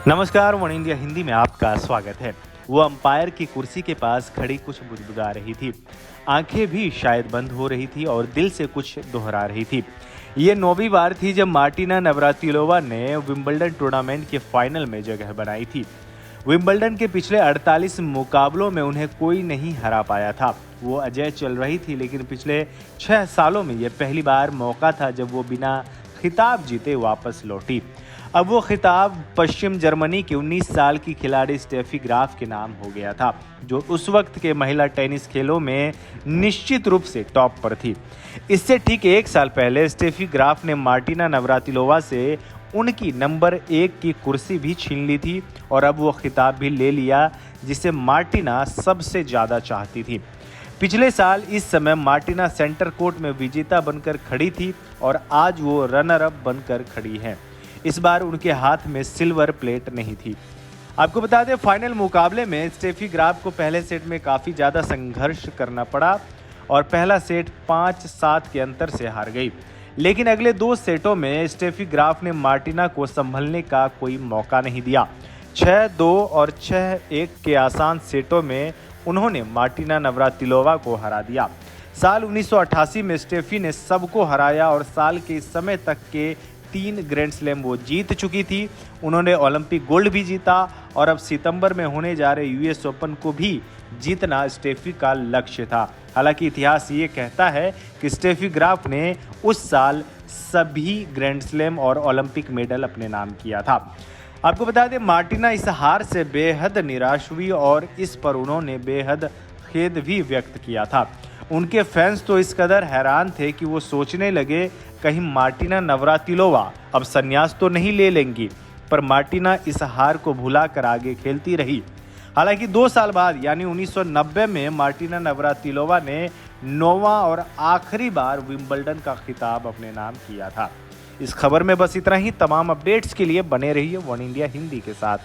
नमस्कार, one India Hindi में आपका स्वागत है। वो अंपायर की कुर्सी के पास खड़ी कुछ बुदबुदा रही थी। आंखें भी शायद बंद हो रही थी और दिल से कुछ दोहरा रही थी। ये 9वीं बार थी जब मार्टिना नवरातिलोवा ने विंबलडन टूर्नामेंट के फाइनल में जगह बनाई थी। विंबलडन के पिछले 48 मुकाबलों में उन्हें कोई नहीं हरा पाया था। वो अजेय चल रही थी, लेकिन पिछले 6 सालों में यह पहली बार मौका था जब वो बिना खिताब जीते वापस लौटी। अब वो खिताब पश्चिम जर्मनी की 19 साल की खिलाड़ी स्टेफी ग्राफ के नाम हो गया था, जो उस वक्त के महिला टेनिस खेलों में निश्चित रूप से टॉप पर थी। इससे ठीक 1 साल पहले स्टेफी ग्राफ ने मार्टिना नवरातिलोवा से उनकी नंबर 1 की कुर्सी भी छीन ली थी और अब वो खिताब भी ले लिया जिसे मार्टिना सबसे ज़्यादा चाहती थी। पिछले साल इस समय मार्टिना सेंटर कोर्ट में विजेता बनकर खड़ी थी और आज वो रनर अप बनकर खड़ी हैं। इस बार उनके हाथ में सिल्वर प्लेट नहीं थी। आपको बता दें, फाइनल मुकाबले में स्टेफी ग्राफ को पहले सेट में काफ़ी ज़्यादा संघर्ष करना पड़ा और पहला सेट 5-7 के अंतर से हार गई। लेकिन अगले 2 सेटों में स्टेफी ग्राफ ने मार्टिना को संभलने का कोई मौका नहीं दिया। 6-2 और 6-1 के आसान सेटों में उन्होंने मार्टिना नवरातिलोवा को हरा दिया। साल 1988 में स्टेफी ने सबको हराया और साल के इस समय तक के 3 ग्रैंड स्लैम वो जीत चुकी थी। उन्होंने ओलंपिक गोल्ड भी जीता और अब सितंबर में होने जा रहे यूएस ओपन को भी जीतना स्टेफी का लक्ष्य था। हालांकि इतिहास ये कहता है कि स्टेफी ग्राफ ने उस साल सभी ग्रैंड स्लैम और ओलंपिक मेडल अपने नाम किया था। आपको बता दें, मार्टिना इस हार से बेहद निराश हुई और इस पर उन्होंने बेहद खेद भी व्यक्त किया था। उनके फैंस तो इस कदर हैरान थे कि वो सोचने लगे कहीं मार्टिना नवरातिलोवा अब संन्यास तो नहीं ले लेंगी, पर मार्टिना इस हार को भुलाकर आगे खेलती रही। हालांकि 2 साल बाद यानी 1990 में मार्टिना नवरातिलोवा ने 9वां और आखिरी बार विंबलडन का खिताब अपने नाम किया था। इस खबर में बस इतना ही। तमाम अपडेट्स के लिए बने रहिए वन इंडिया हिंदी के साथ।